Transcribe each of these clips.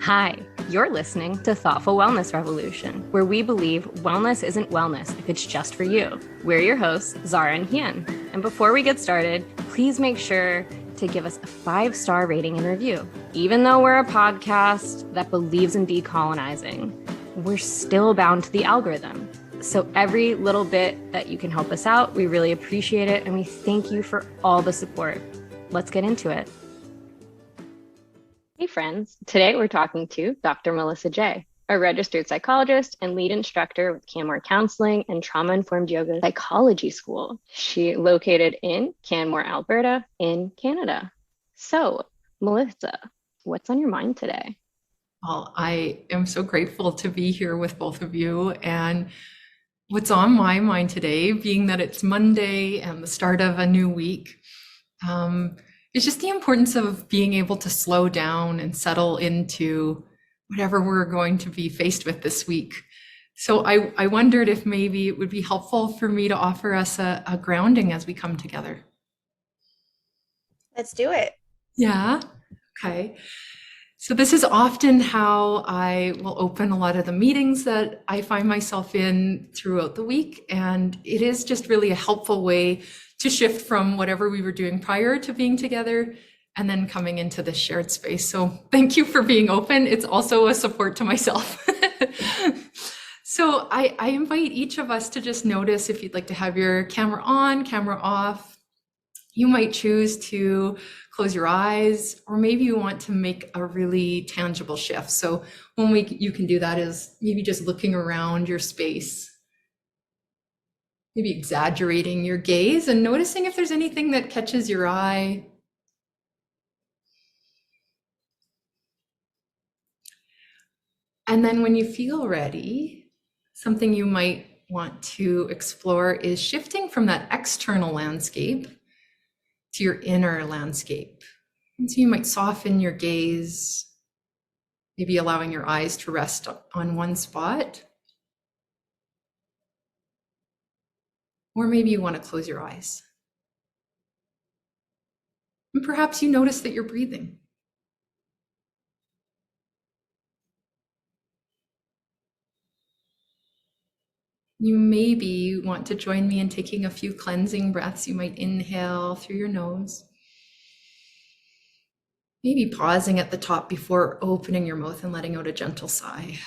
Hi, you're listening to Thoughtful Wellness Revolution, where we believe wellness isn't wellness if it's just for you. We're your hosts, Zahra and Hien. And before we get started, please make sure to give us a 5-star rating and review. Even though we're a podcast that believes in decolonizing, we're still bound to the algorithm. So every little bit that you can help us out, we really appreciate it. And we thank you for all the support. Let's get into it. Hey friends, today we're talking to Dr. Melissa J., a registered psychologist and lead instructor with Canmore Counselling and Trauma-Informed Yoga Psychology School. She located in Canmore, Alberta in Canada. So, Melissa, what's on your mind today? Well, I am so grateful to be here with both of you. And what's on my mind today, being that it's Monday and the start of a new week, it's just the importance of being able to slow down and settle into whatever we're going to be faced with this week. So I wondered if maybe it would be helpful for me to offer us a grounding as we come together. Let's do it. Yeah. Okay. So this is often how I will open a lot of the meetings that I find myself in throughout the week. And it is just really a helpful way to shift from whatever we were doing prior to being together and then coming into this shared space. So thank you for being open. It's also a support to myself. So I invite each of us to just notice if you'd like to have your camera on, camera off. You might choose to close your eyes, or maybe you want to make a really tangible shift. So one way you can do that is maybe just looking around your space, maybe exaggerating your gaze and noticing if there's anything that catches your eye. And then when you feel ready, something you might want to explore is shifting from that external landscape to your inner landscape. And so you might soften your gaze, maybe allowing your eyes to rest on one spot. Or maybe you want to close your eyes. And perhaps you notice that you're breathing. You maybe want to join me in taking a few cleansing breaths. You might inhale through your nose. Maybe pausing at the top before opening your mouth and letting out a gentle sigh.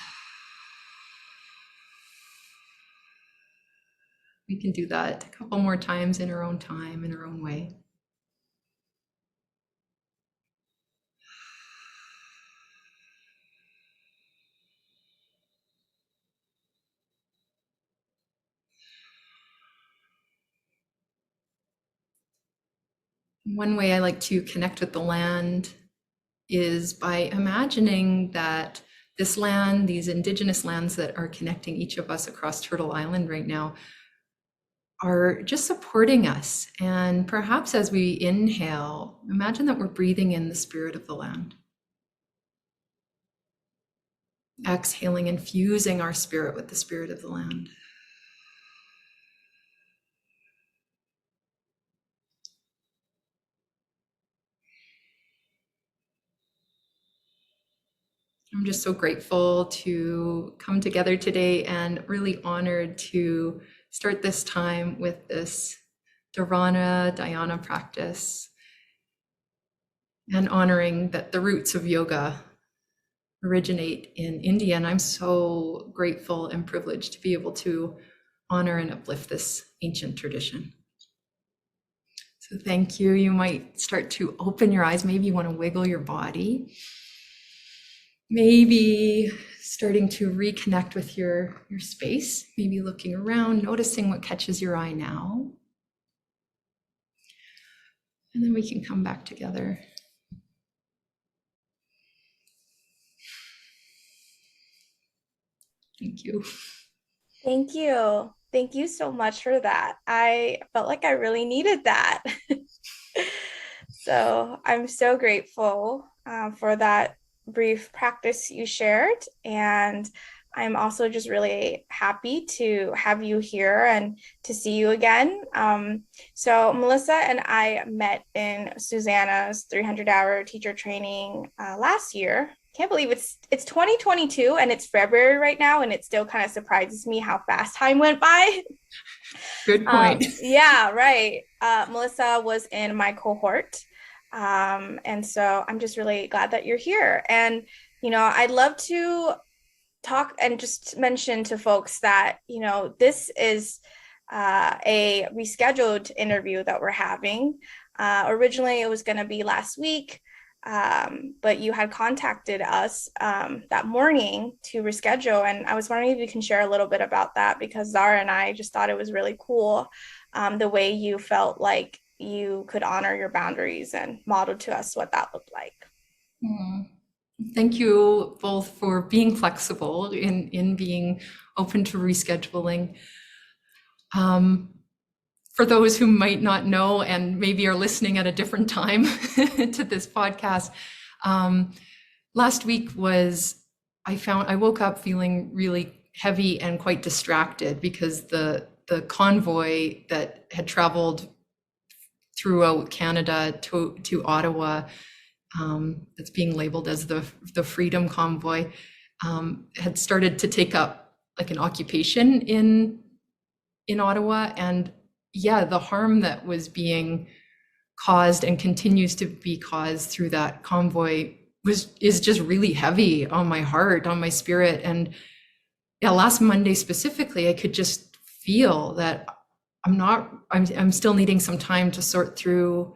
We can do that a couple more times in our own time, in our own way. One way I like to connect with the land is by imagining that this land, these Indigenous lands that are connecting each of us across Turtle Island right now, are just supporting us. And perhaps as we inhale, imagine that we're breathing in the spirit of the land. Exhaling, infusing our spirit with the spirit of the land. I'm just so grateful to come together today and really honored to start this time with this dhyana practice and honoring that the roots of yoga originate in India. And I'm so grateful and privileged to be able to honor and uplift this ancient tradition. So thank you. You might start to open your eyes. Maybe you want to wiggle your body. Maybe starting to reconnect with your space, maybe looking around, noticing what catches your eye now. And then we can come back together. Thank you. Thank you. Thank you so much for that. I felt like I really needed that. So I'm so grateful for that brief practice you shared. And I'm also just really happy to have you here and to see you again. So Melissa and I met in Susanna's 300-hour teacher training last year. can't believe it's 2022 and it's February right now, and it still kind of surprises me how fast time went by. Good point. Yeah, right. Melissa was in my cohort. And so I'm just really glad that you're here. And, I'd love to talk and just mention to folks that, this is a rescheduled interview that we're having. Originally, it was going to be last week, but you had contacted us that morning to reschedule. And I was wondering if you can share a little bit about that, because Zahra and I just thought it was really cool the way you felt like you could honor your boundaries and model to us what that looked like. Thank you both for being flexible in being open to rescheduling. For those who might not know and maybe are listening at a different time to this podcast, last week I woke up feeling really heavy and quite distracted because the convoy that had traveled throughout Canada to Ottawa, that's being labeled as the Freedom Convoy, had started to take up like an occupation in Ottawa. And yeah, the harm that was being caused and continues to be caused through that convoy is just really heavy on my heart, on my spirit. And yeah, last Monday specifically, I could just feel that I'm still needing some time to sort through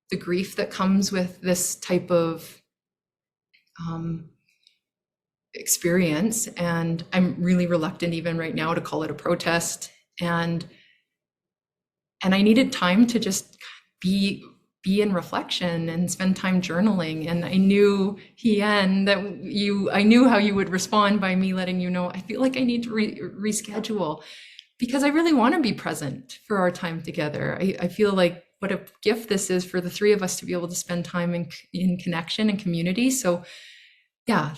the grief that comes with this type of experience. And I'm really reluctant even right now to call it a protest. And I needed time to just be in reflection and spend time journaling. And I knew, Hien, that I knew how you would respond by me letting you know, I feel like I need to reschedule, because I really want to be present for our time together. I feel like what a gift this is for the three of us to be able to spend time in connection and community. So yeah,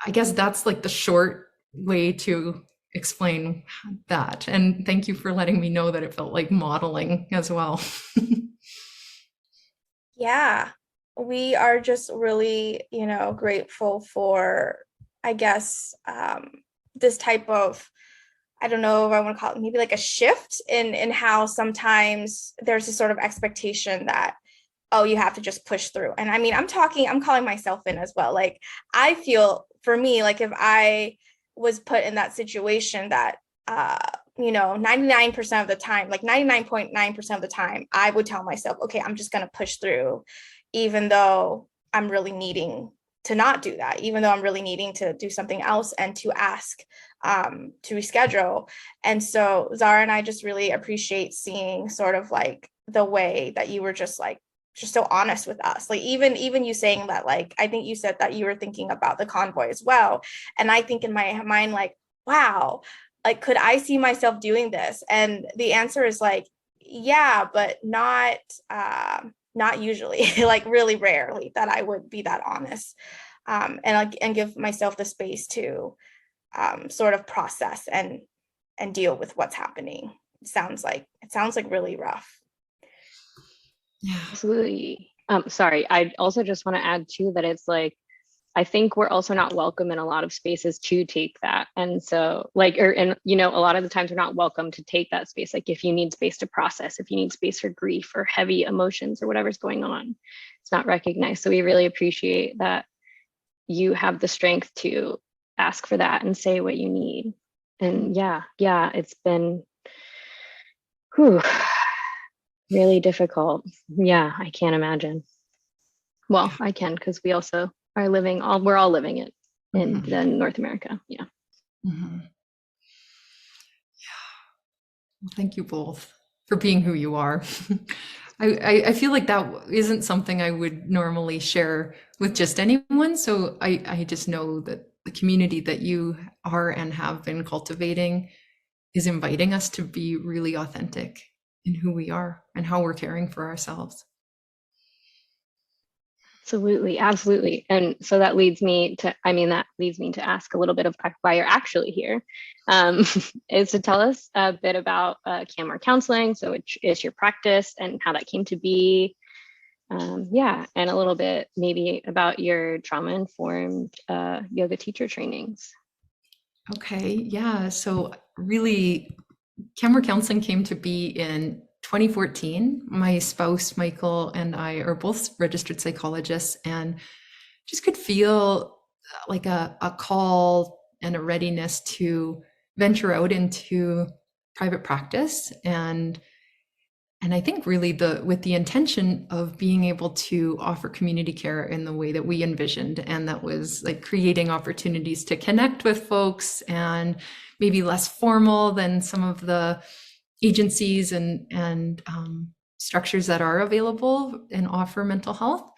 I guess that's like the short way to explain that. And thank you for letting me know that it felt like modeling as well. Yeah, we are just really, grateful for, I guess, this type of, I don't know if I want to call it maybe like a shift in how sometimes there's this sort of expectation that, oh, you have to just push through. And I mean, I'm calling myself in as well. Like, I feel for me, like if I was put in that situation that, 99% of the time, like 99.9% of the time, I would tell myself, okay, I'm just going to push through, even though I'm really needing to not do that, even though I'm really needing to do something else and to ask to reschedule. And so Zahra and I just really appreciate seeing sort of like the way that you were just so honest with us. Like even you saying that, like, I think you said that you were thinking about the convoy as well. And I think in my mind, like, wow, like, could I see myself doing this? And the answer is like, yeah, but not usually, like really rarely that I would be that honest and give myself the space to sort of process and deal with what's happening. It sounds like really rough. Yeah, absolutely. Sorry, I also just want to add too that it's like, I think we're also not welcome in a lot of spaces to take that. And so a lot of the times we're not welcome to take that space. Like if you need space to process, if you need space for grief or heavy emotions or whatever's going on, it's not recognized. So we really appreciate that you have the strength to ask for that and say what you need. And yeah, it's been really difficult. Yeah, I can't imagine. Well, I can, because we also are we're all living it in North America. Yeah. Mm-hmm. Yeah. Well, thank you both for being who you are. I feel like that isn't something I would normally share with just anyone. So I just know that the community that you are and have been cultivating is inviting us to be really authentic in who we are and how we're caring for ourselves. Absolutely. And so that leads me to ask a little bit of why you're actually here, is to tell us a bit about Canmore Counselling, so which is your practice and how that came to be, Yeah, and a little bit maybe about your trauma-informed yoga teacher trainings. Okay, yeah. So really, Canmore Counselling came to be in 2014. My spouse, Michael, and I are both registered psychologists and just could feel like a call and a readiness to venture out into private practice. And I think really with the intention of being able to offer community care in the way that we envisioned. And that was like creating opportunities to connect with folks and maybe less formal than some of the agencies and structures that are available and offer mental health.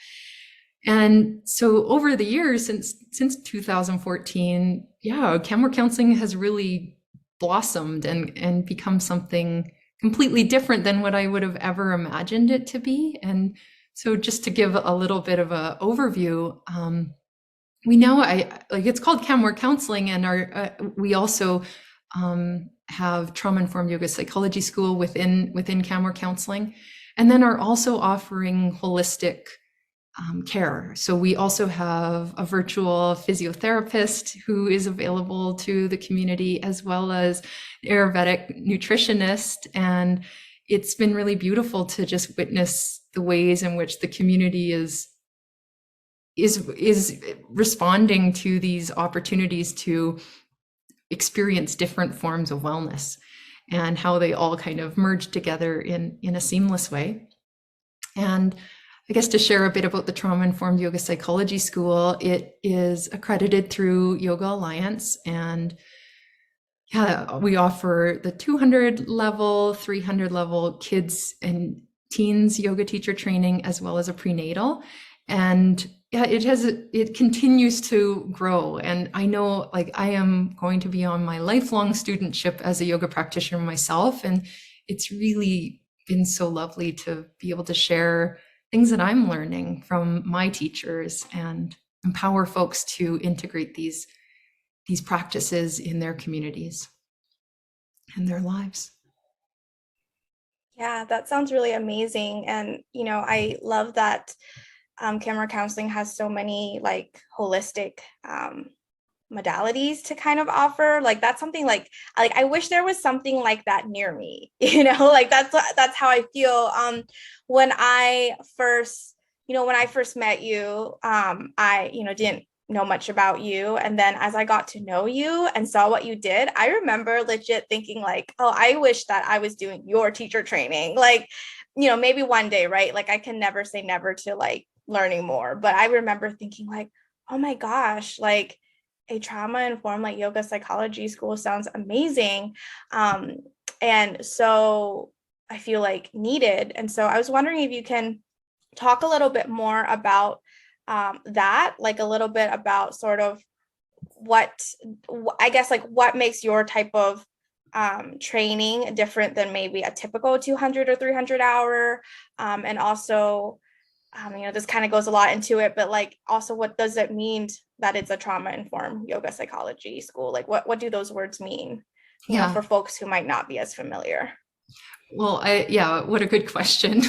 And so over the years, since 2014, yeah, Canmore Counselling has really blossomed and become something completely different than what I would have ever imagined it to be. And so just to give a little bit of an overview, we now, it's called Canmore Counselling, and we also have trauma-informed yoga psychology school within Canmore Counselling, and then are also offering holistic care. So we also have a virtual physiotherapist who is available to the community, as well as Ayurvedic nutritionist. And it's been really beautiful to just witness the ways in which the community is responding to these opportunities to experience different forms of wellness, and how they all kind of merge together in a seamless way. And I guess to share a bit about the Trauma-Informed Yoga Psychology School, it is accredited through Yoga Alliance, and yeah, we offer the 200 level, 300 level kids and teens yoga teacher training, as well as a prenatal. And yeah, it continues to grow. And I know, like, I am going to be on my lifelong studentship as a yoga practitioner myself. And it's really been so lovely to be able to share things that I'm learning from my teachers and empower folks to integrate these practices in their communities and their lives. Yeah, that sounds really amazing. And, I love that Canmore Counselling has so many like holistic modalities to kind of offer. Like that's something like I wish there was something like that near me, like that's how I feel. When I first met you, I, didn't know much about you. And then as I got to know you and saw what you did, I remember legit thinking like, oh, I wish that I was doing your teacher training. Like, maybe one day, right? Like I can never say never to like learning more. But I remember thinking like, oh my gosh, like a trauma-informed like yoga psychology school sounds amazing. And so I feel like needed. And so I was wondering if you can talk a little bit more about that, like a little bit about sort of what makes your type of training different than maybe a typical 200 or 300 hour. And also, this kind of goes a lot into it, but like also what does it mean that it's a trauma-informed yoga psychology school? Like what do those words mean, for folks who might not be as familiar? Well, what a good question.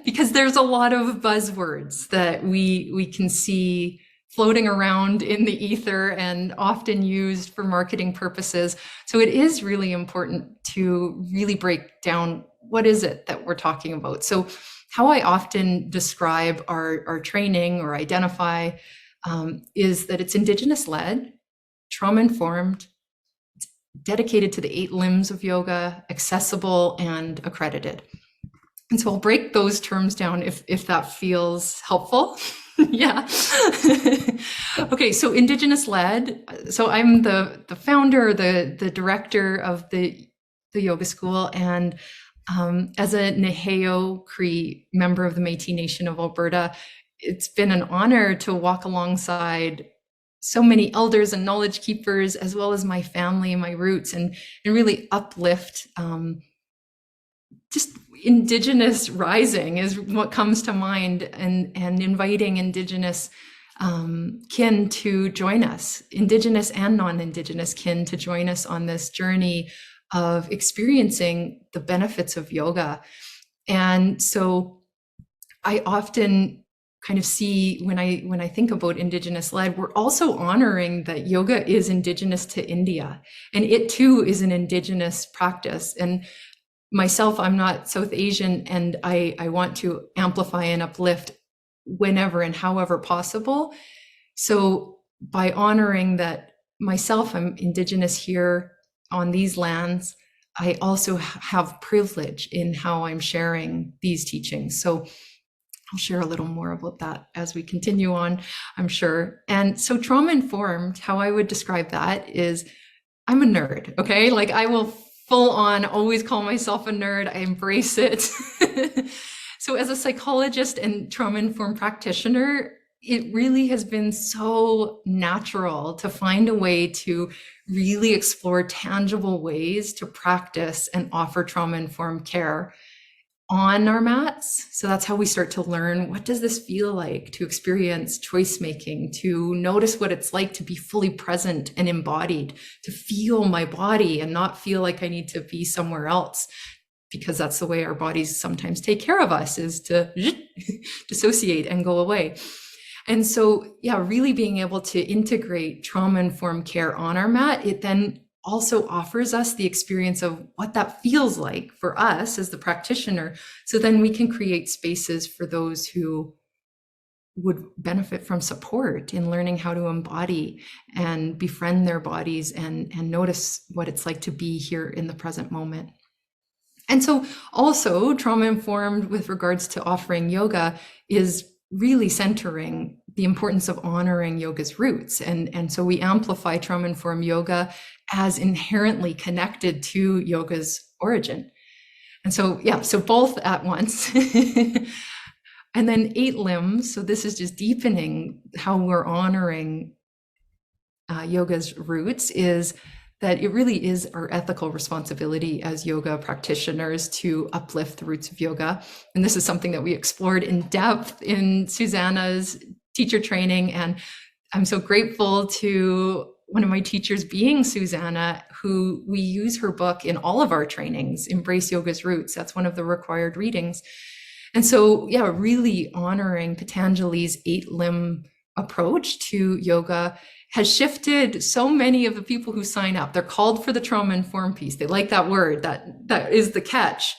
Because there's a lot of buzzwords that we can see floating around in the ether and often used for marketing purposes. So it is really important to really break down what is it that we're talking about. So how I often describe our training or identify is that it's Indigenous led, trauma-informed, dedicated to the 8 limbs of yoga, accessible and accredited. And so I'll break those terms down if that feels helpful. Yeah. Okay, so Indigenous led. So I'm the founder, the director of the yoga school, and as a Neheo Cree member of the Métis Nation of Alberta, it's been an honor to walk alongside so many elders and knowledge keepers, as well as my family and my roots, and really uplift just Indigenous rising is what comes to mind, and inviting Indigenous kin to join us, Indigenous and non-Indigenous kin to join us on this journey of experiencing the benefits of yoga. And so I often kind of see when I think about Indigenous led, we're also honoring that yoga is Indigenous to India, and it too is an Indigenous practice. And myself, I'm not South Asian, and I want to amplify and uplift whenever and however possible. So by honoring that myself, I'm Indigenous here on these lands, I also have privilege in how I'm sharing these teachings. So I'll share a little more about that as we continue on, I'm sure. And so trauma informed, how I would describe that is I'm a nerd, okay? Like I will full on always call myself a nerd. I embrace it. So as a psychologist and trauma informed practitioner, it really has been so natural to find a way to really explore tangible ways to practice and offer trauma informed care on our mats. So that's how we start to learn, what does this feel like to experience choice making, to notice what it's like to be fully present and embodied, to feel my body and not feel like I need to be somewhere else, because that's the way our bodies sometimes take care of us, is to dissociate and go away. And so, yeah, really being able to integrate trauma-informed care on our mat, it then also offers us the experience of what that feels like for us as the practitioner. So then we can create spaces for those who would benefit from support in learning how to embody and befriend their bodies and notice what it's like to be here in the present moment. And so also trauma-informed with regards to offering yoga is really centering the importance of honoring yoga's roots. And so we amplify trauma-informed yoga as inherently connected to yoga's origin. And so, yeah, so both at once. And then 8 limbs. So this is just deepening how we're honoring yoga's roots, is that it really is our ethical responsibility as yoga practitioners to uplift the roots of yoga. And this is something that we explored in depth in Susanna's teacher training. And I'm so grateful to one of my teachers being Susanna, who we use her book in all of our trainings, Embrace Yoga's Roots. That's one of the required readings. And so, yeah, really honoring Patanjali's 8-limb approach to yoga has shifted so many of the people who sign up. They're called for the trauma-informed piece. They like that word, that is the catch.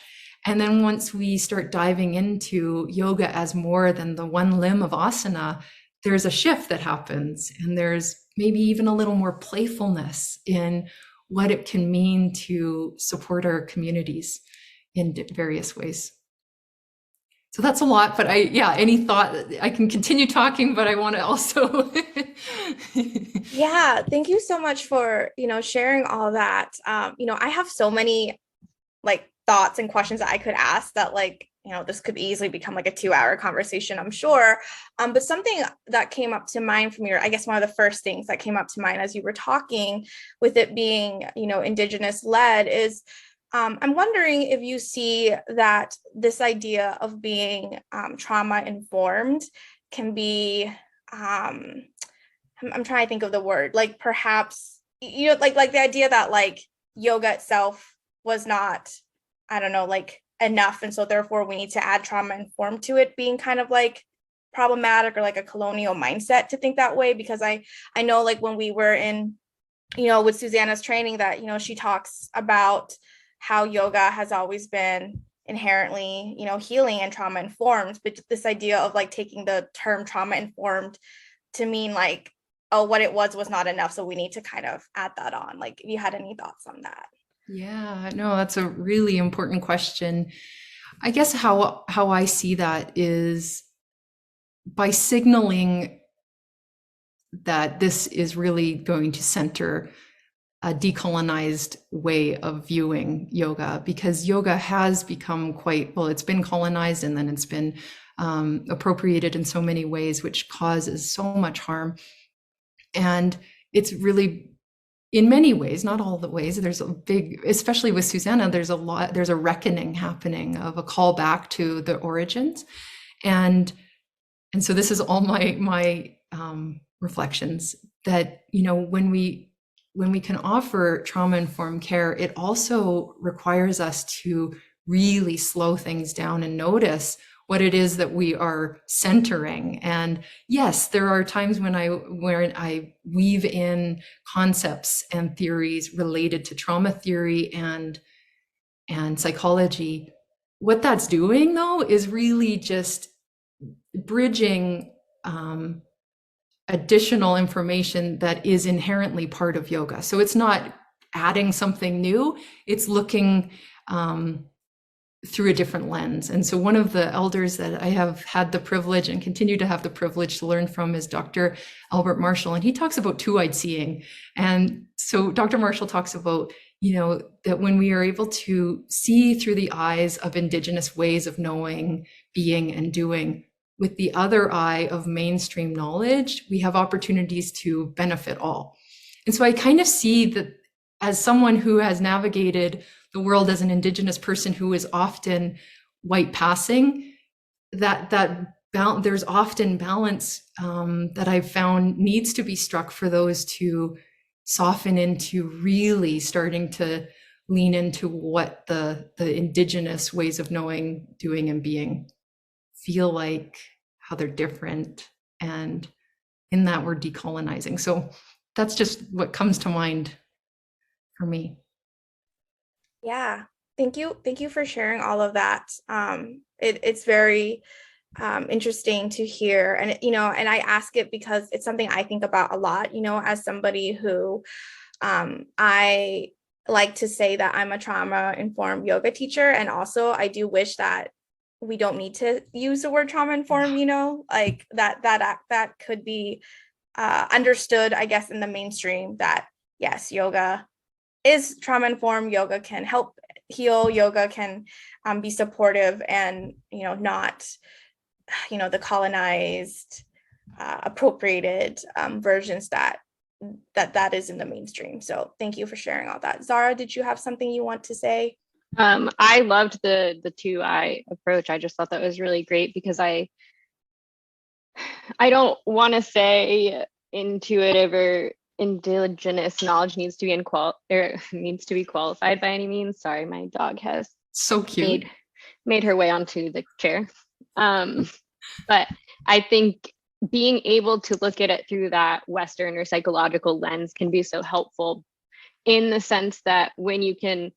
And then once we start diving into yoga as more than the one limb of asana, there's a shift that happens. And there's maybe even a little more playfulness in what it can mean to support our communities in various ways. So that's a lot, but any thought, I can continue talking, but I want to also. Yeah, thank you so much for, sharing all that. I have so many thoughts and questions that I could ask that this could easily become a 2-hour conversation, I'm sure. But something that came up to mind from I guess one of the first things that came up to mind as you were talking, with it being, Indigenous led, is I'm wondering if you see that this idea of being trauma informed can be, I'm trying to think of the word, perhaps, the idea that yoga itself was not, I don't know, enough. And so therefore we need to add trauma informed to it being kind of problematic, or a colonial mindset to think that way. Because I know when we were in, with Susanna's training, that, she talks about how yoga has always been inherently, healing and trauma informed, but this idea of taking the term trauma informed to mean what it was not enough, so we need to kind of add that on. If you had any thoughts on that. Yeah, no, that's a really important question. I guess how I see that is by signaling that this is really going to center a decolonized way of viewing yoga, because yoga has become it's been colonized, and then it's been appropriated in so many ways, which causes so much harm. And it's really, in many ways, not all the ways, there's a big, especially with Susanna, there's a reckoning happening of a call back to the origins. And so this is all my reflections, that, when we can offer trauma-informed care, it also requires us to really slow things down and notice what it is that we are centering. And yes, there are times when I weave in concepts and theories related to trauma theory and psychology. What that's doing, though, is really just bridging additional information that is inherently part of yoga. So it's not adding something new, it's looking through a different lens. And so one of the elders that I have had the privilege and continue to have the privilege to learn from is Dr. Albert Marshall, and he talks about two-eyed seeing. And so Dr. Marshall talks about, that when we are able to see through the eyes of Indigenous ways of knowing, being, and doing, with the other eye of mainstream knowledge, we have opportunities to benefit all. And so I kind of see that as someone who has navigated the world as an Indigenous person who is often white passing, that there's often balance that I've found needs to be struck for those to soften into really starting to lean into what the Indigenous ways of knowing, doing, and being feel like, how they're different, and in that we're decolonizing. So that's just what comes to mind for me. Yeah, thank you for sharing all of that. It's very interesting to hear, and and I ask it because it's something I think about a lot, as somebody who I like to say that I'm a trauma-informed yoga teacher, and also I do wish that we don't need to use the word trauma-informed, like that could be understood, I guess, in the mainstream, that yes, yoga is trauma-informed, yoga can help heal, yoga can be supportive, and not the colonized appropriated versions that is in the mainstream. So thank you for sharing all that. Zahra, did you have something you want to say? I loved the two-eye approach. I just thought that was really great, because I don't want to say intuitive or Indigenous knowledge needs to be qualified by any means. Sorry, my dog has so cute made her way onto the chair. But I think being able to look at it through that Western or psychological lens can be so helpful, in the sense that when you can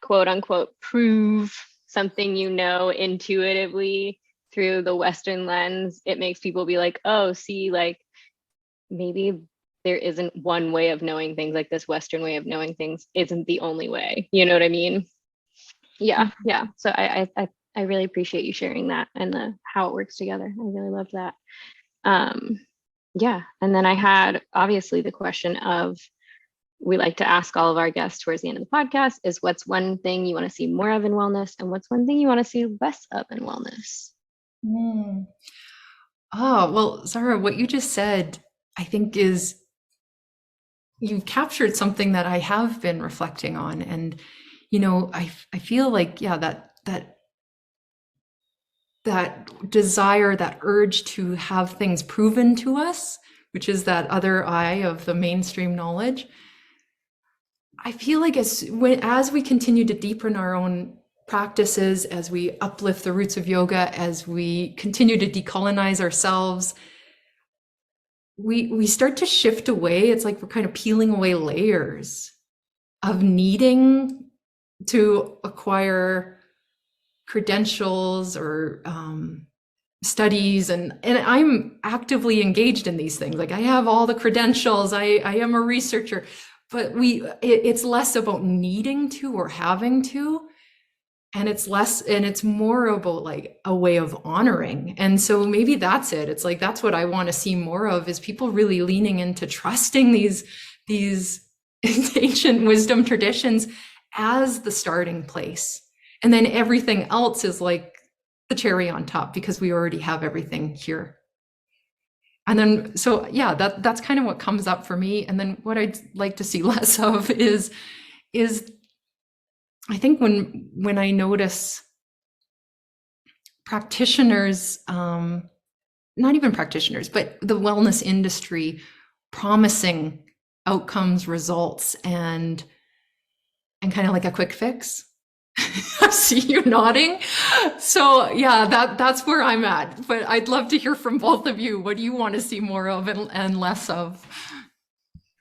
quote unquote prove something intuitively through the Western lens, it makes people be like, oh, see, like maybe there isn't one way of knowing things, like this Western way of knowing things isn't the only way. You know what I mean? Yeah. So I really appreciate you sharing that and how it works together. I really love that. Yeah. And then I had obviously the question of, we like to ask all of our guests towards the end of the podcast is, what's one thing you want to see more of in wellness, and what's one thing you want to see less of in wellness? Oh, well, Zahra, what you just said, I think you've captured something that I have been reflecting on. And, I feel like, that desire, that urge to have things proven to us, which is that other eye of the mainstream knowledge. I feel like as we continue to deepen our own practices, as we uplift the roots of yoga, as we continue to decolonize ourselves, we start to shift away. It's like we're kind of peeling away layers of needing to acquire credentials or studies, and I'm actively engaged in these things. Like I have all the credentials, I am a researcher, but it's less about needing to or having to, and it's more about like a way of honoring. And so maybe that's it. It's like, that's what I want to see more of, is people really leaning into trusting these ancient wisdom traditions as the starting place. And then everything else is like the cherry on top, because we already have everything here. And then, so yeah, that's kind of what comes up for me. And then what I'd like to see less of is I think when I notice practitioners, not even practitioners, but the wellness industry promising outcomes, results, and kind of like a quick fix. I see you nodding. So yeah, that's where I'm at. But I'd love to hear from both of you. What do you want to see more of and less of?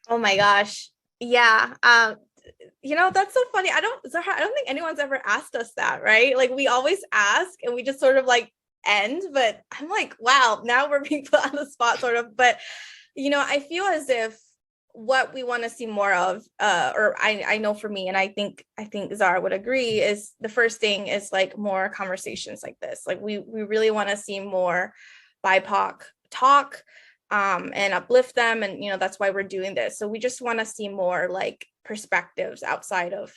Oh my gosh. Yeah. That's so funny. Zahra, I don't think anyone's ever asked us that, right? Like we always ask and we just sort of like end, but I'm like, wow, now we're being put on the spot sort of. But, I feel as if what we want to see more of, or I know for me, and I think Zahra would agree, is the first thing is like more conversations like this. Like we really want to see more BIPOC talk, and uplift them. And, that's why we're doing this. So we just want to see more like perspectives outside of,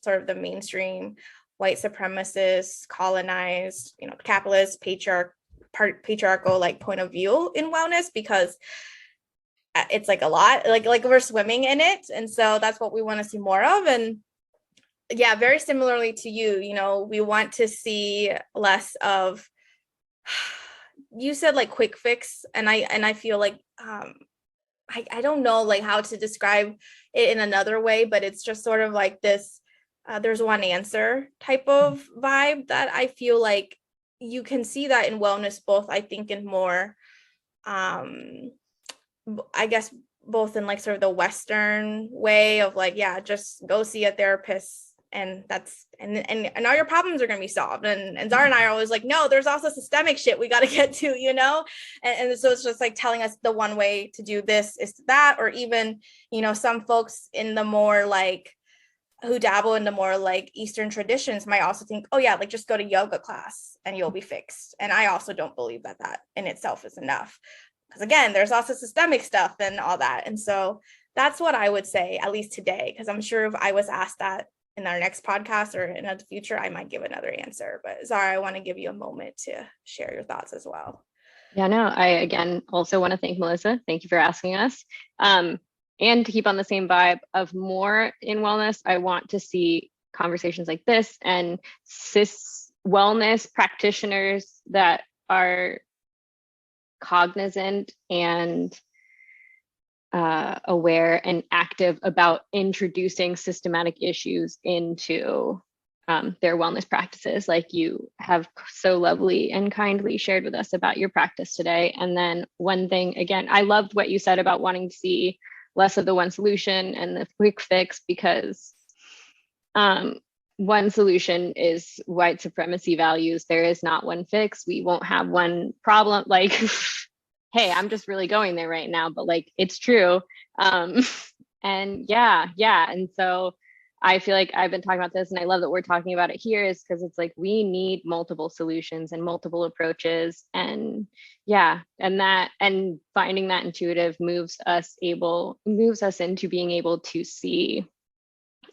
sort of the mainstream white supremacist, colonized, capitalist, patriarchal like point of view in wellness, because it's like a lot, like we're swimming in it. And so that's what we want to see more of. And yeah, very similarly to you, we want to see less of, you said like quick fix, and I feel like I don't know like how to describe it in another way, but it's just sort of like this there's one answer type of vibe that I feel like you can see that in wellness, both I think in more I guess both in like sort of the Western way of like, yeah, just go see a therapist and that's and all your problems are going to be solved. And Zahra and I are always like, no, there's also systemic shit we got to get to, and so it's just like telling us the one way to do this is that. Or even, some folks in the more like who dabble in the more like Eastern traditions might also think, oh yeah, like just go to yoga class and you'll be fixed. And I also don't believe that in itself is enough, because again, there's also systemic stuff and all that. And so that's what I would say, at least today, because I'm sure if I was asked that in our next podcast or in the future, I might give another answer. But Zahra, I want to give you a moment to share your thoughts as well. Yeah, no, I again also want to thank Melissa. Thank you for asking us. And to keep on the same vibe of more in wellness, I want to see conversations like this and cis wellness practitioners that are cognizant and aware and active about introducing systematic issues into their wellness practices, like you have so lovely and kindly shared with us about your practice today. And then one thing, again, I loved what you said about wanting to see less of the one solution and the quick fix, because one solution is white supremacy values. There is not one fix. We won't have one problem. Like, hey, I'm just really going there right now, but like, it's true. And yeah. And so I feel like I've been talking about this, and I love that we're talking about it here, is because it's like we need multiple solutions and multiple approaches, and and finding that intuitive moves us into being able to see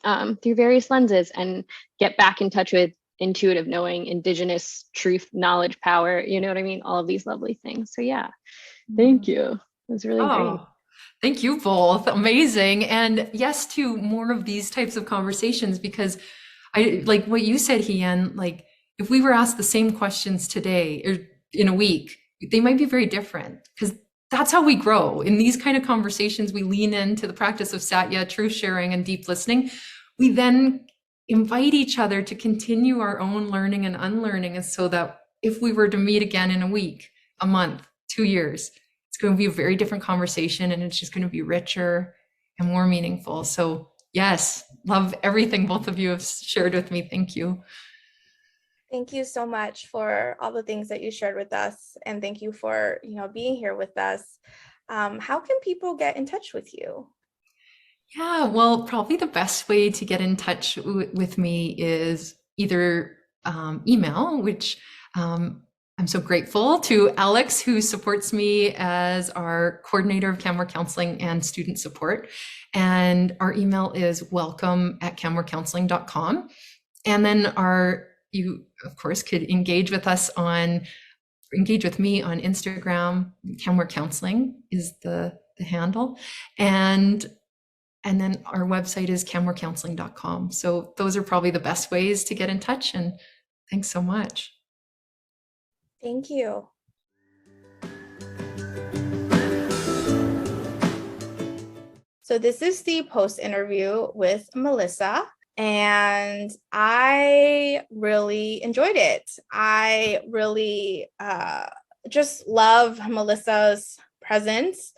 through various lenses and get back in touch with intuitive knowing, Indigenous truth, knowledge, power. You know what I mean? All of these lovely things. So yeah, thank you. It was really great. Thank you both. Amazing. And yes, to more of these types of conversations, because I like what you said, Hien, like if we were asked the same questions today or in a week, they might be very different, because that's how we grow. In these kind of conversations, we lean into the practice of Satya, truth sharing, and deep listening. We then invite each other to continue our own learning and unlearning. And so that if we were to meet again in a week, a month, 2 years, it's going to be a very different conversation, and it's just going to be richer and more meaningful. So yes, love everything both of you have shared with me. Thank you. Thank you so much for all the things that you shared with us. And thank you for, being here with us. How can people get in touch with you? Yeah, well, probably the best way to get in touch with me is either email, which I'm so grateful to Alex, who supports me as our coordinator of Canmore Counselling and student support. And our email is welcome@canmorecounselling.com. And then you, of course, could engage with me on Instagram. Canmore Counselling is the handle. And then our website is canmorecounselling.com. So those are probably the best ways to get in touch. And thanks so much. Thank you. So this is the post interview with Melissa. and I really enjoyed it. I really just love Melissa's presence.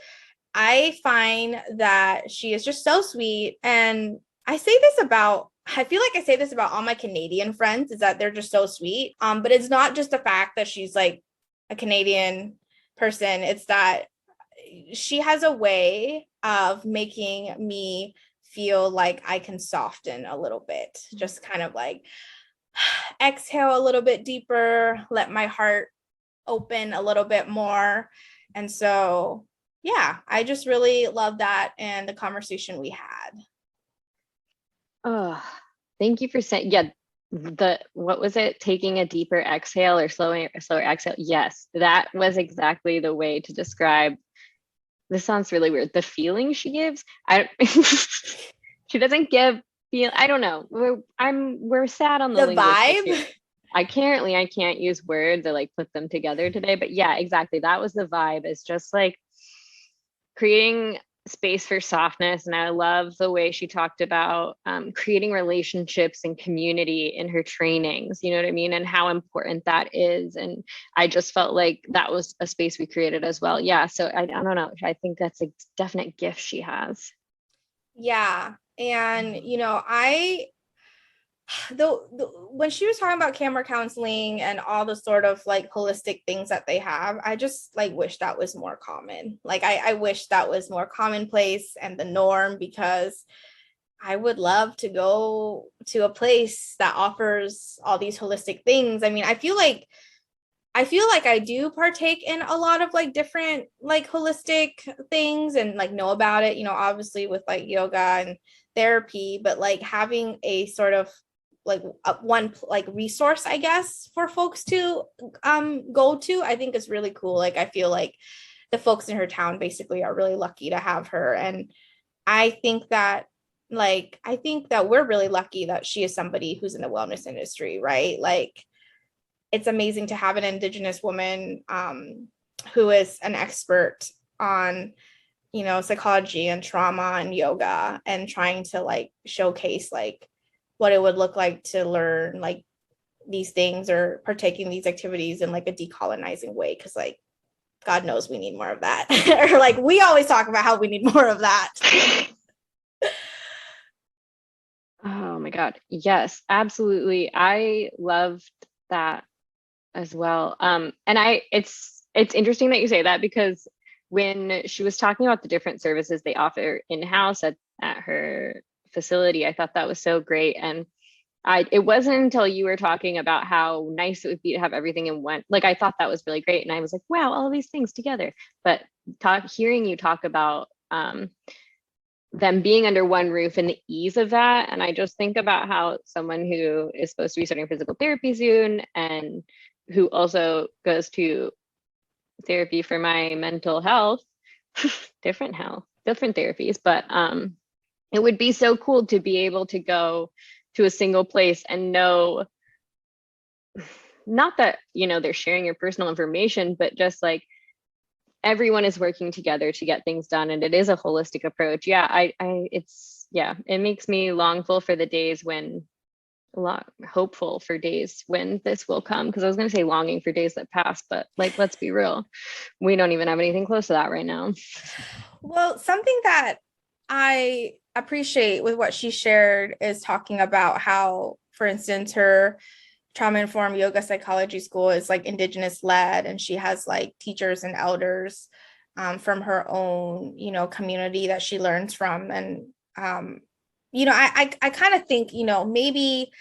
I find that she is just so sweet. And I say this about, I feel like I say this about all my Canadian friends, is that they're just so sweet. But it's not just the fact that she's like a Canadian person, it's that she has a way of making me feel like I can soften a little bit, just kind of like exhale a little bit deeper, let my heart open a little bit more. And so, yeah, I just really love that and the conversation we had. Oh, thank you for saying, yeah, what was it? Taking a deeper exhale or slower exhale. Yes, that was exactly the way to describe, this sounds really weird, the feeling she gives. She doesn't give feel, I don't know. We're sad on the linguistics here. Vibe. I can't use words or like put them together today, but yeah, exactly. That was the vibe. It's just like creating space for softness. And I love the way she talked about creating relationships and community in her trainings, you know what I mean? And how important that is. And I just felt like that was a space we created as well. Yeah. So I don't know. I think that's a definite gift she has. Yeah. And, when she was talking about Canmore Counselling and all the sort of like holistic things that they have, I just like wish that was more common. Like I wish that was more commonplace and the norm, because I would love to go to a place that offers all these holistic things. I mean, I feel like I do partake in a lot of like different like holistic things and like know about it, obviously with like yoga and therapy, but like having a sort of like one like resource, I guess, for folks to go to, I think is really cool. Like I feel like the folks in her town basically are really lucky to have her. And I think that we're really lucky that she is somebody who's in the wellness industry, right? Like it's amazing to have an Indigenous woman who is an expert on, psychology and trauma and yoga, and trying to like showcase like what it would look like to learn like these things or partake in these activities in like a decolonizing way. Cause like, God knows we need more of that. Or like, we always talk about how we need more of that. Oh my God. Yes, absolutely. I loved that as well. And it's interesting that you say that, because when she was talking about the different services they offer in-house at her facility, I thought that was so great. And it wasn't until you were talking about how nice it would be to have everything in one, like I thought that was really great. And I was like, wow, all of these things together. But hearing you talk about them being under one roof and the ease of that. And I just think about how someone who is supposed to be starting physical therapy soon and who also goes to therapy for my mental health, different therapies, but it would be so cool to be able to go to a single place and know, not that, they're sharing your personal information, but just like everyone is working together to get things done. And it is a holistic approach. Yeah, it makes me longful for the days when, hopeful for days when this will come. Because I was going to say longing for days that pass, but like, let's be real, we don't even have anything close to that right now. Well, something that I appreciate with what she shared is talking about how, for instance, her trauma-informed yoga psychology school is like Indigenous led, and she has like teachers and elders from her own, community that she learns from. And I kind of think, maybe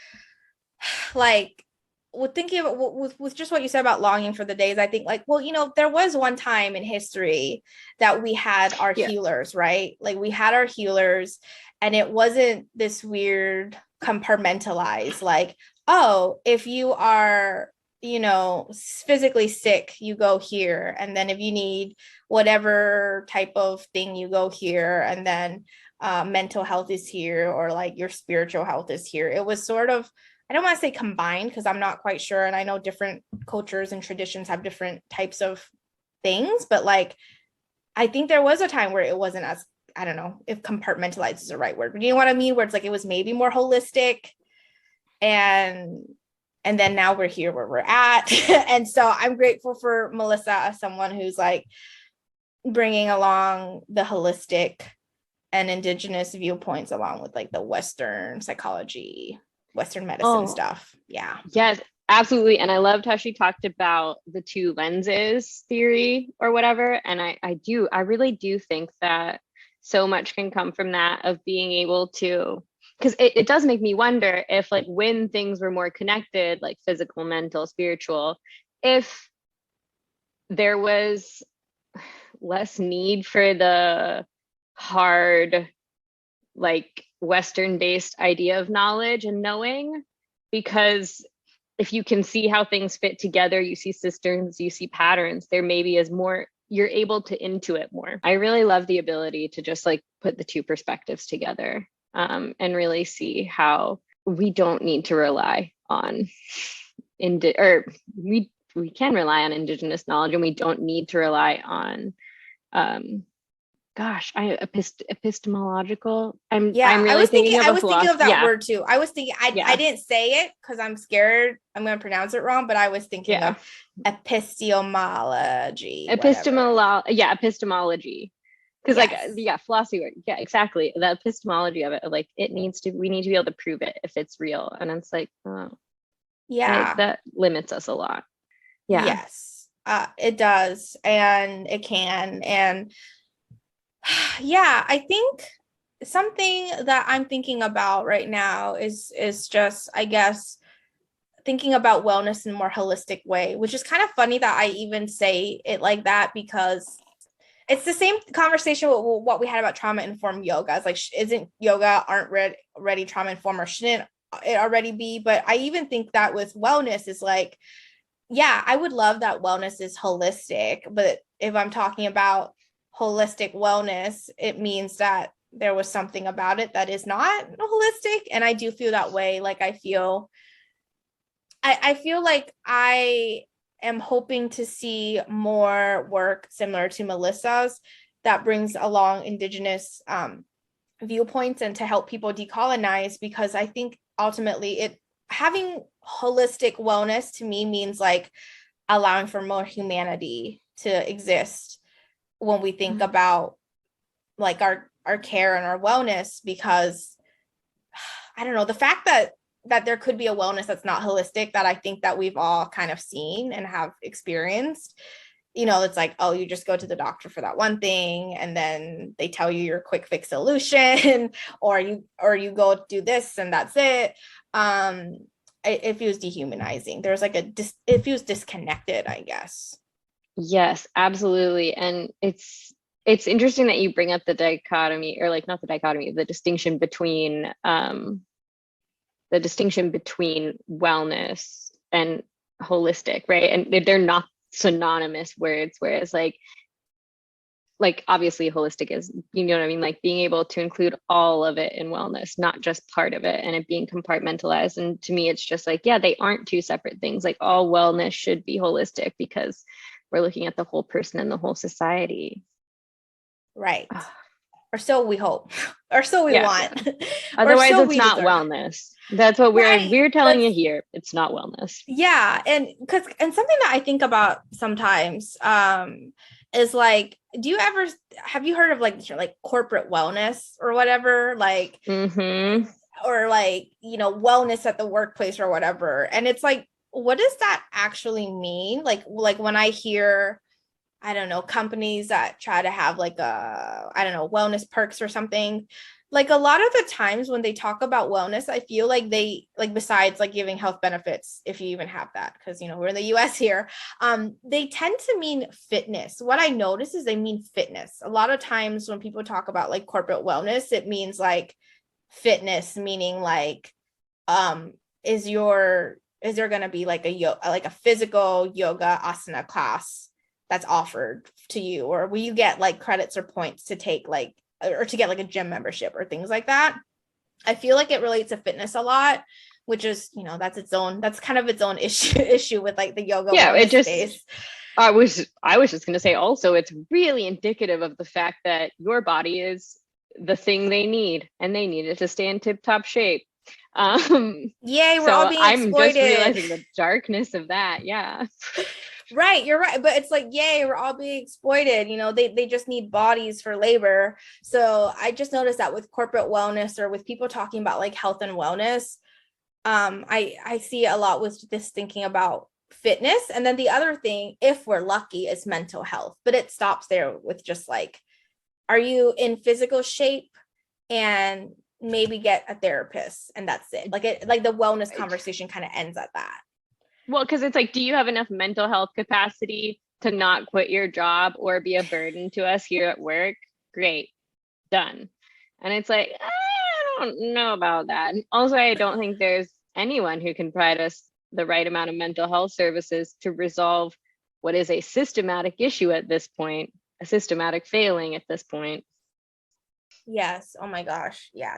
like with thinking about with just what you said about longing for the days, I think like, well, there was one time in history that we had our healers, right? Like we had our healers, and it wasn't this weird compartmentalized, like, oh, if you are, physically sick, you go here. And then if you need whatever type of thing, you go here. And then mental health is here, or like your spiritual health is here. It was sort of, I don't want to say combined, because I'm not quite sure. And I know different cultures and traditions have different types of things, but like, I think there was a time where it wasn't as I don't know if compartmentalized is the right word, but you know what I mean? Where it's like, it was maybe more holistic, and then now we're here where we're at. And so I'm grateful for Melissa as someone who's like bringing along the holistic and Indigenous viewpoints along with like the Western psychology, Western medicine stuff. Yeah. Yes, absolutely. And I loved how she talked about the two lenses theory or whatever. And I really do think that so much can come from that, of being able to, because it does make me wonder if, like, when things were more connected, like physical, mental, spiritual, if there was less need for the hard, like Western based idea of knowledge and knowing, because if you can see how things fit together, you see systems, you see patterns, there maybe is more, you're able to intuit more. I really love the ability to just like put the two perspectives together, and really see how we don't need to rely on we can rely on Indigenous knowledge, and we don't need to rely on epistemological. I'm really thinking of I was thinking of that yeah. word too. I was thinking, I didn't say it because I'm scared I'm going to pronounce it wrong, but I was thinking of epistemology. Epistemology. Because philosophy work. Yeah, exactly. The epistemology of it, like we need to be able to prove it if it's real. And it's like, that limits us a lot. Yeah. Yes, it does. And it can. And yeah, I think something that I'm thinking about right now is just, I guess, thinking about wellness in a more holistic way, which is kind of funny that I even say it like that, because it's the same conversation with what we had about trauma-informed yoga. It's like, isn't yoga already trauma-informed, or shouldn't it already be? But I even think that with wellness is like, yeah, I would love that wellness is holistic. But if I'm talking about holistic wellness, it means that there was something about it that is not holistic. And I do feel that way. Like, I feel like I am hoping to see more work similar to Melissa's that brings along Indigenous viewpoints and to help people decolonize, because I think ultimately having holistic wellness to me means like allowing for more humanity to exist when we think about like our care and our wellness, because I don't know, the fact that there could be a wellness that's not holistic, that I think that we've all kind of seen and have experienced. You know, it's like, oh, you just go to the doctor for that one thing, and then they tell you your quick fix solution, or you go do this and that's it. It feels dehumanizing. There's like it feels disconnected, I guess. Yes, absolutely. And it's interesting that you bring up the dichotomy, or like not the dichotomy, the distinction between wellness and holistic, right? And they're not synonymous words, whereas like obviously holistic is, you know what I mean, like being able to include all of it in wellness, not just part of it, and it being compartmentalized. And to me, it's just like, yeah, they aren't two separate things. Like, all wellness should be holistic because we're looking at the whole person and the whole society. Right. Or so we hope, or so we want. Otherwise, it's not wellness. That's what we're telling you here. It's not wellness. Yeah, and something that I think about sometimes is like, have you heard of like corporate wellness or whatever, like, or like, you know, wellness at the workplace or whatever? And it's like, what does that actually mean? Like when I hear, I don't know, companies that try to have like wellness perks or something, like a lot of the times when they talk about wellness, I feel like they, like, besides like giving health benefits, if you even have that, because, you know, we're in the US here, they tend to mean fitness. What I notice is they mean fitness. A lot of times when people talk about like corporate wellness, it means like fitness, meaning like, is there going to be like a physical yoga asana class that's offered to you, or will you get like credits or points to take like, or to get like a gym membership or things like that? I feel like it relates to fitness a lot, which is, you know, that's kind of its own issue with like the yoga space. I was just going to say also, it's really indicative of the fact that your body is the thing they need, and they need it to stay in tip-top shape. Yay, we're all So being I'm just exploited. realizing the darkness of that. Yeah. Right, you're right. But it's like, yay, we're all being exploited. They just need bodies for labor. So I just noticed that with corporate wellness, or with people talking about like health and wellness, I see a lot with this thinking about fitness. And then the other thing, if we're lucky, is mental health. But it stops there with just like, are you in physical shape? And maybe get a therapist, and that's it. Like the wellness conversation kind of ends at that. Well, because it's like, do you have enough mental health capacity to not quit your job or be a burden to us here at work? Great, done. And it's like, I don't know about that. And also, I don't think there's anyone who can provide us the right amount of mental health services to resolve what is a systematic issue at this point, a systematic failing at this point. Yes. Oh my gosh. Yeah,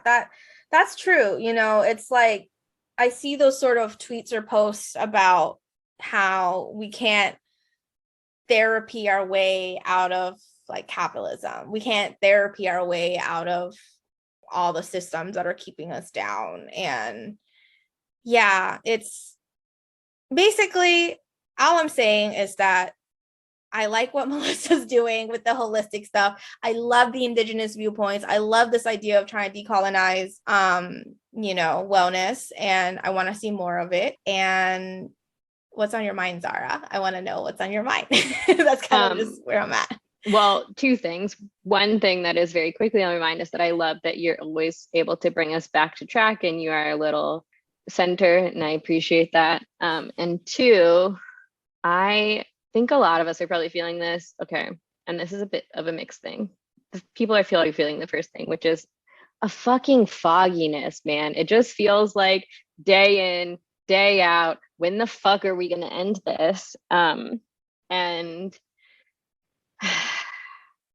that's true. It's like, I see those sort of tweets or posts about how we can't therapy our way out of like capitalism. We can't therapy our way out of all the systems that are keeping us down. And yeah, it's basically, all I'm saying is that I like what Melissa's doing with the holistic stuff. I love the Indigenous viewpoints. I love this idea of trying to decolonize, wellness, and I want to see more of it. And what's on your mind, Zahra? I want to know what's on your mind. That's kind of just where I'm at. Well, two things. One thing that is very quickly on my mind is that I love that you're always able to bring us back to track, and you are a little center, and I appreciate that. And two, I think a lot of us are probably feeling this. Okay. And this is a bit of a mixed thing. People are feeling the first thing, which is a fucking fogginess, man. It just feels like day in, day out. When the fuck are we going to end this? And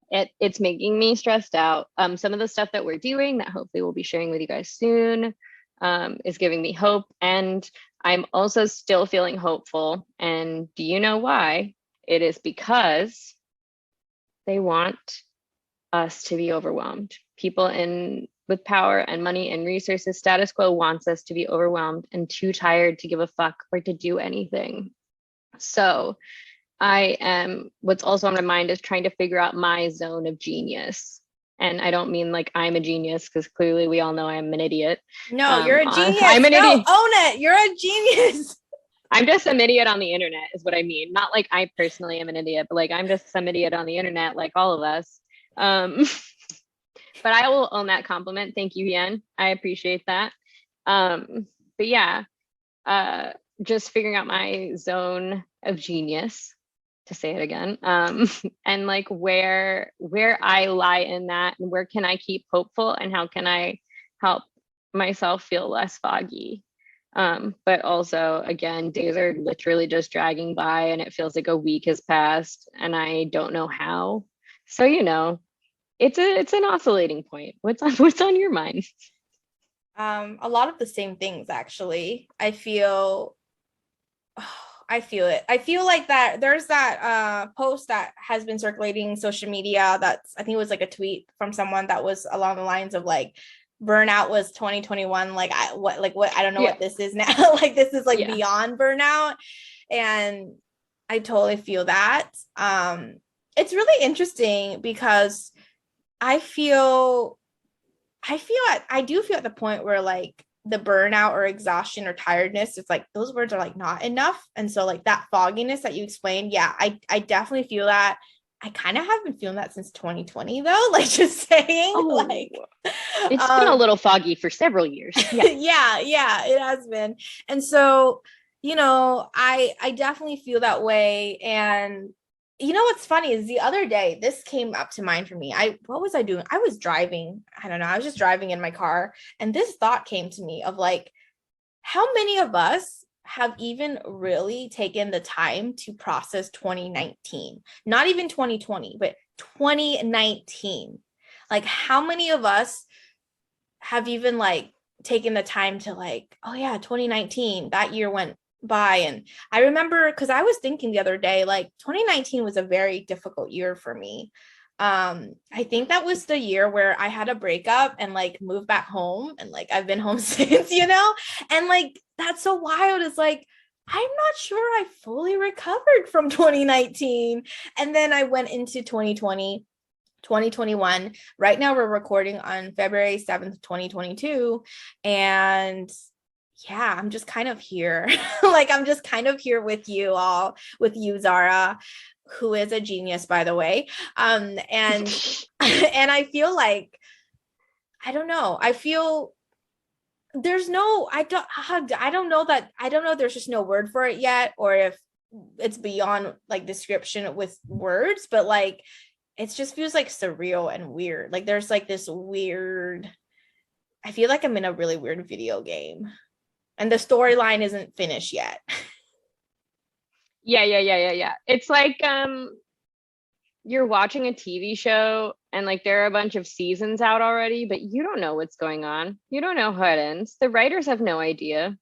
it's making me stressed out. Some of the stuff that we're doing that hopefully we'll be sharing with you guys soon is giving me hope. And I'm also still feeling hopeful. And do you know why? It is because they want us to be overwhelmed. People with power and money and resources, status quo wants us to be overwhelmed and too tired to give a fuck or to do anything. So what's also on my mind is trying to figure out my zone of genius. And I don't mean like I'm a genius, because clearly we all know I'm an idiot. No, you're a genius. I'm an idiot. Own it. You're a genius. I'm just some idiot on the internet is what I mean. Not like I personally am an idiot, but like I'm just some idiot on the internet, like all of us. But I will own that compliment. Thank you, Hien. I appreciate that. But yeah, just figuring out my zone of genius, to say it again, and like where I lie in that, and where can I keep hopeful, and how can I help myself feel less foggy. But also, again, days are literally just dragging by, and it feels like a week has passed, and I don't know how. So it's an oscillating point. What's on your mind? A lot of the same things, actually. I feel it. I feel like that there's that post that has been circulating social media. I think it was like a tweet from someone that was along the lines of like, burnout was 2021. Like I don't know what this is now. Like this is like beyond burnout. And I totally feel that. It's really interesting because I do feel at the point where like the burnout or exhaustion or tiredness, it's like those words are like not enough. And so like that fogginess that you explained, I definitely feel that. I kind of have been feeling that since 2020 though, like just saying, it's been a little foggy for several years. Yeah, it has been. And so, I definitely feel that way. And what's funny is the other day, this came up to mind for me. What was I doing? I was driving. I don't know. I was just driving in my car. And this thought came to me of like, how many of us have even really taken the time to process 2019? Not even 2020, but 2019. Like, how many of us have even like taken the time to like, oh yeah, 2019, that year went by. And I remember, because I was thinking the other day, like 2019 was a very difficult year for me. I think that was the year where I had a breakup and like moved back home, and like I've been home since, and like that's so wild. It's like I'm not sure I fully recovered from 2019. And then I went into 2020, 2021. Right now we're recording on February 7th, 2022. And yeah, I'm just kind of here. Like I'm just kind of here with you all, with you, Zahra, who is a genius, by the way. And and I feel like, I don't know. I feel there's no, I don't know that, I don't know if there's just no word for it yet, or if it's beyond like description with words, but like it just feels like surreal and weird. Like there's like this weird, I feel like I'm in a really weird video game and the storyline isn't finished yet. Yeah. It's like you're watching a TV show and like there are a bunch of seasons out already, but you don't know what's going on. You don't know how it ends. The writers have no idea.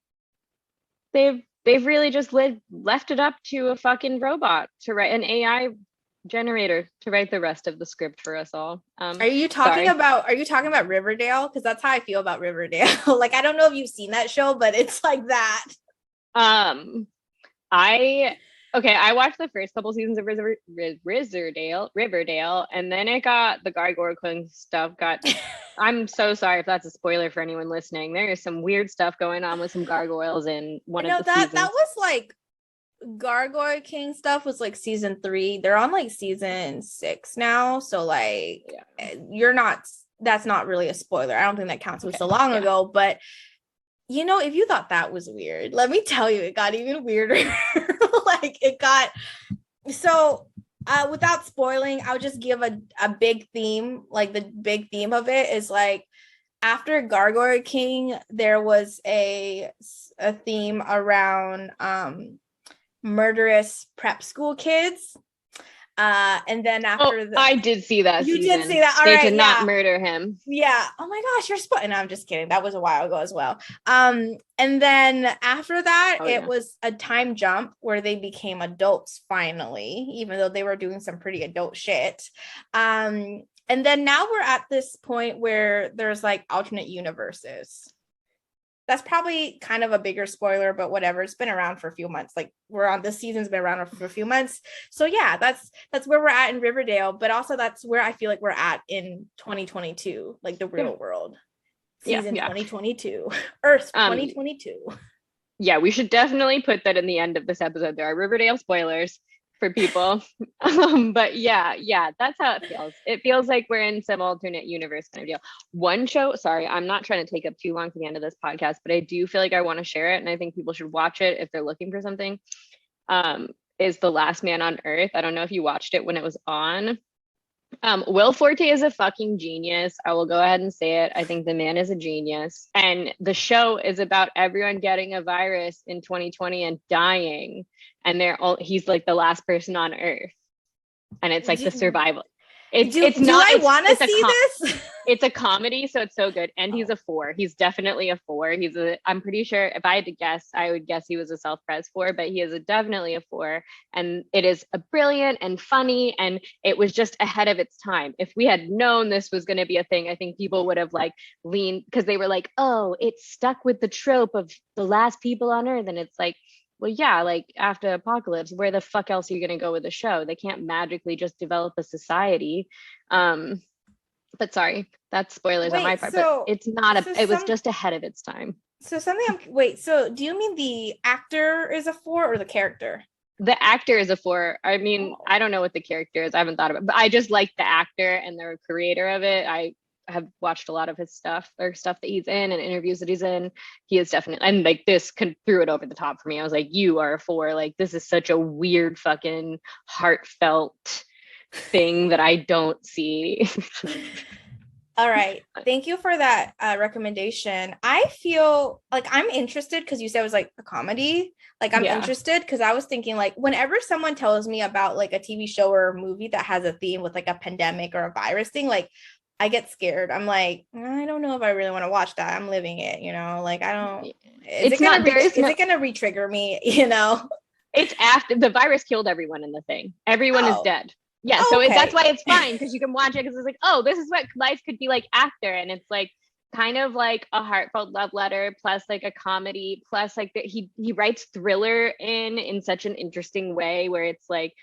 They've really just left it up to a fucking robot to write, an AI generator to write the rest of the script for us all. Are you talking about Riverdale? Because that's how I feel about Riverdale. Like I don't know if you've seen that show, but it's like that. I watched the first couple seasons of Riverdale, and then it got the Gargoyle King stuff I'm so sorry if that's a spoiler for anyone listening. There is some weird stuff going on with some gargoyles in one of the seasons. That was like Gargoyle King stuff was like season 3. They're on like season 6 now. So like that's not really a spoiler. I don't think that counts. It was so long ago, but if you thought that was weird, let me tell you, it got even weirder. Like it got, so without spoiling, I'll just give a big theme. Like the big theme of it is like after Gargoyle King, there was a theme around murderous prep school kids. And then after I did see that. You season. Did see that. All they right, did not murder him. Yeah. Oh my gosh, you're spotting. No, I'm just kidding. That was a while ago as well. And then after that, it was a time jump where they became adults finally, even though they were doing some pretty adult shit. And then now we're at this point where there's like alternate universes. That's probably kind of a bigger spoiler, but whatever. It's been around for a few months. Like this season's been around for a few months. So yeah, that's where we're at in Riverdale, but also that's where I feel like we're at in 2022, like the real world. Season 2022, Earth 2022. Yeah, we should definitely put that in the end of this episode. There are Riverdale spoilers for people. But yeah, that's how it feels. It feels like we're in some alternate universe kind of deal. One show, sorry, I'm not trying to take up too long for the end of this podcast, but I do feel like I want to share it, and I think people should watch it if they're looking for something, is The Last Man on Earth. I don't know if you watched it when it was on. Will Forte is a fucking genius. I will go ahead and say it. I think the man is a genius. And the show is about everyone getting a virus in 2020 and dying. And he's like the last person on Earth. And it's like the survival. I want to see this? It's a comedy, so it's so good. And he's a 4. He's definitely a 4. I'm pretty sure if I had to guess, I would guess he was a self-pres 4, but he is definitely a 4. And it is a brilliant and funny, and it was just ahead of its time. If we had known this was going to be a thing, I think people would have like leaned, because they were like, oh, it's stuck with the trope of the last people on Earth. And it's like, well, yeah, like after apocalypse, where the fuck else are you going to go with the show? They can't magically just develop a society. But sorry, that's spoilers on my part. But it's not it was just ahead of its time. So so do you mean the actor is a 4 or the character? The actor is a 4. I mean, I don't know what the character is. I haven't thought about it, but I just like the actor and the creator of it. I have watched a lot of his stuff that he's in and interviews that he's in. He is definitely, and like this threw it over the top for me. I was like, you are a 4. Like, this is such a weird fucking heartfelt thing that I don't see. All right. Thank you for that recommendation. I feel like I'm interested because you said it was like a comedy. Like I'm interested because I was thinking like whenever someone tells me about like a TV show or a movie that has a theme with like a pandemic or a virus thing, like I get scared. I'm like, I don't know if I really want to watch that. I'm living it, like I don't, is It's it gonna not, there is is no, it gonna re-trigger me, it's after the virus killed everyone in the thing. Everyone is Oh, dead. Yeah. So that's okay. why it's fine, because you can watch it because it's like, oh, this is what life could be like after. And it's like kind of like a heartfelt love letter plus like a comedy plus like he writes thriller in such an interesting way where it's like,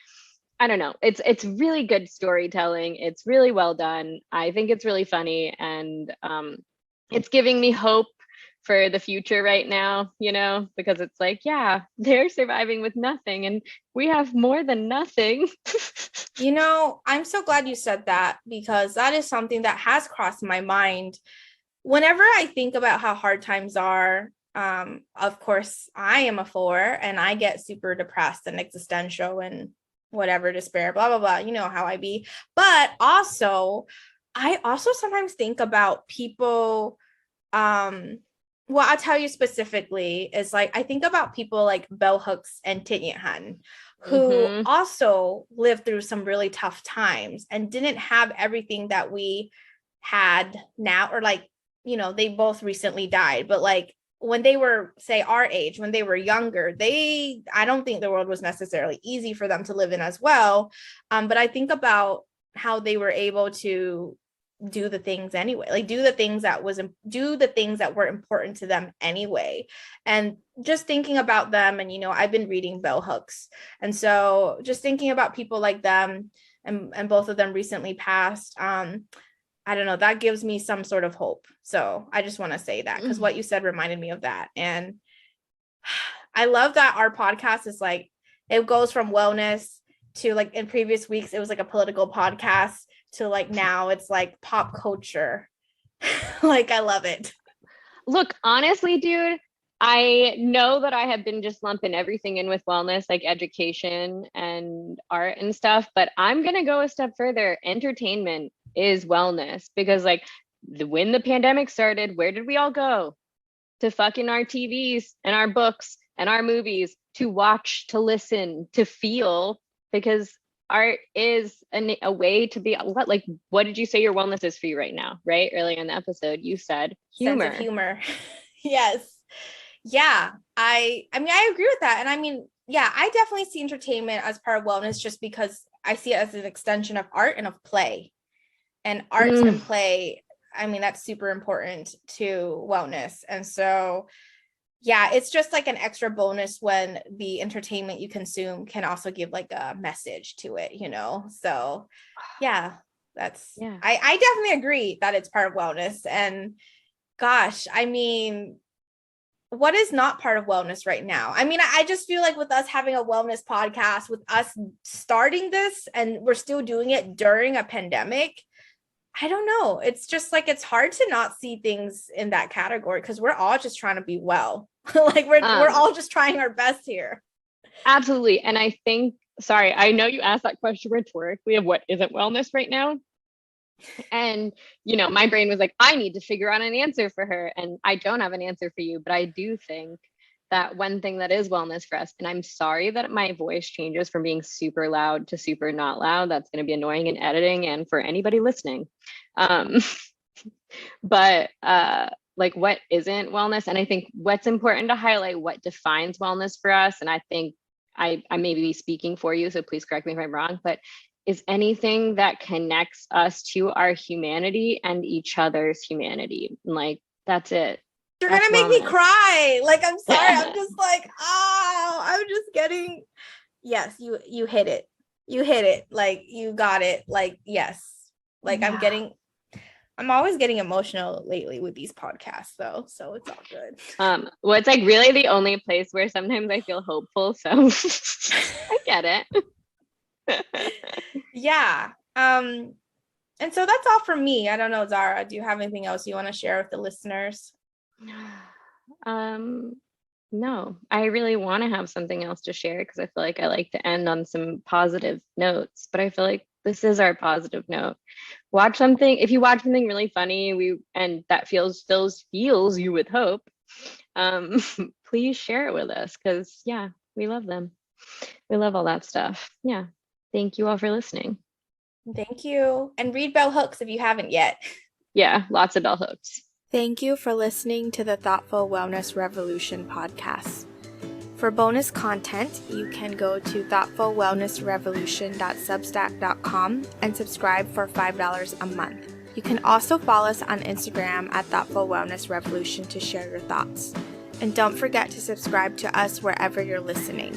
I don't know. It's really good storytelling. It's really well done. I think it's really funny, and it's giving me hope for the future right now, because it's like, yeah, they're surviving with nothing and we have more than nothing. I'm so glad you said that, because that is something that has crossed my mind whenever I think about how hard times are. Of course, I am a 4 and I get super depressed and existential and whatever, despair, blah, blah, blah. You know how I be. But I also sometimes think about people. Well, I'll tell you specifically is like, I think about people like Bell Hooks and Tint Han, who also lived through some really tough times and didn't have everything that we had now, or like, they both recently died, but like when they were, say, our age, when they were younger, I don't think the world was necessarily easy for them to live in as well. But I think about how they were able to do the things anyway, like do the things that were important to them anyway. And just thinking about them, and I've been reading Bell Hooks, and so just thinking about people like them, and both of them recently passed. I don't know, that gives me some sort of hope. So I just want to say that, because what you said reminded me of that. And I love that our podcast is like, it goes from wellness to, like, in previous weeks, it was like a political podcast, to like now it's like pop culture. Like, I love it. Look, honestly, dude, I know that I have been just lumping everything in with wellness, like education and art and stuff, but I'm going to go a step further. Entertainment is wellness, because like when the pandemic started, where did we all go? To fucking our TVs and our books and our movies, to watch, to listen, to feel, because art is a way to be what did you say your wellness is for you right now, right? Earlier in the episode, you said humor. Sense of humor. Yes. Yeah. I mean, I agree with that. And I mean, yeah, I definitely see entertainment as part of wellness, just because I see it as an extension of art and of play. And arts and play, I mean, that's super important to wellness. And so, yeah, it's just like an extra bonus when the entertainment you consume can also give like a message to it, So, yeah, I definitely agree that it's part of wellness. And gosh, I mean, what is not part of wellness right now? I mean, I just feel like with us having a wellness podcast, with us starting this, and we're still doing it during a pandemic, I don't know. It's just like, it's hard to not see things in that category, because we're all just trying to be well. Like we're all just trying our best here. Absolutely. And I think, sorry, I know you asked that question rhetorically of what isn't wellness right now. And, my brain was like, I need to figure out an answer for her. And I don't have an answer for you, but I do think that one thing that is wellness for us, and I'm sorry that my voice changes from being super loud to super not loud. That's going to be annoying in editing and for anybody listening. But like, what isn't wellness? And I think what's important to highlight, what defines wellness for us, and I think I may be speaking for you, so please correct me if I'm wrong, but is anything that connects us to our humanity and each other's humanity. Like, that's it. You're That's gonna make me wellness. cry. Like, I'm sorry. I'm just like, oh, I'm just getting, yes, you hit it. You hit it. Like, you got it. Like, yes. Like, Yeah. I'm always getting emotional lately with these podcasts though. So it's all good. Well, it's like really the only place where sometimes I feel hopeful. So I get it. Yeah. And so that's all from me. I don't know, Zahra, do you have anything else you want to share with the listeners? No, I really want to have something else to share, because I feel like I like to end on some positive notes, but I feel like this is our positive note. Watch something, if you watch something really funny, and that fills you with hope, please share it with us, because yeah, we love them. We love all that stuff. Yeah. Thank you all for listening. Thank you. And read bell hooks if you haven't yet. Yeah, lots of bell hooks. Thank you for listening to the Thoughtful Wellness Revolution podcast. For bonus content, you can go to thoughtfulwellnessrevolution.substack.com and subscribe for $5 a month. You can also follow us on Instagram at Thoughtful Wellness Revolution to share your thoughts. And don't forget to subscribe to us wherever you're listening.